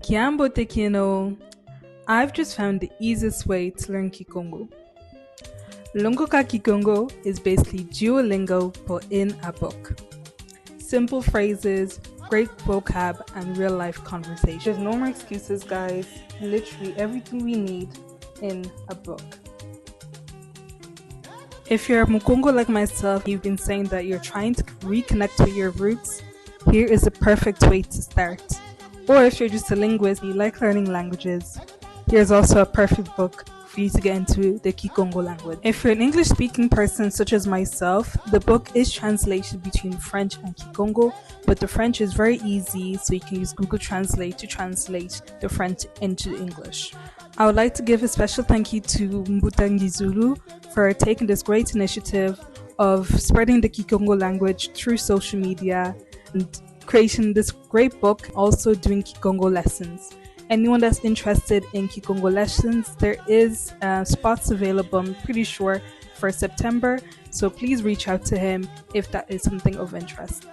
Kiambo Tekino, I've just found the easiest way to learn Kikongo. Lungoka Kikongo is basically Duolingo but in a book. Simple phrases, great vocab, and real life conversation. There's no more excuses, guys. Literally everything we need in a book. If you're a Mukongo like myself, you've been saying that you're trying to reconnect with your roots, here is the perfect way to start. Or if you're just a linguist, you like learning languages, here's also a perfect book for you to get into the Kikongo language. If you're an English speaking person such as myself, the book is translated between French and Kikongo, but the French is very easy, so you can use Google Translate to translate the French into English. I would like to give a special thank you to Mbutangi Zulu for taking this great initiative of spreading the Kikongo language through social media and creating this great book, also doing Kikongo lessons. Anyone that's interested in Kikongo lessons, there is spots available, I'm pretty sure, for September, so please reach out to him if that is something of interest.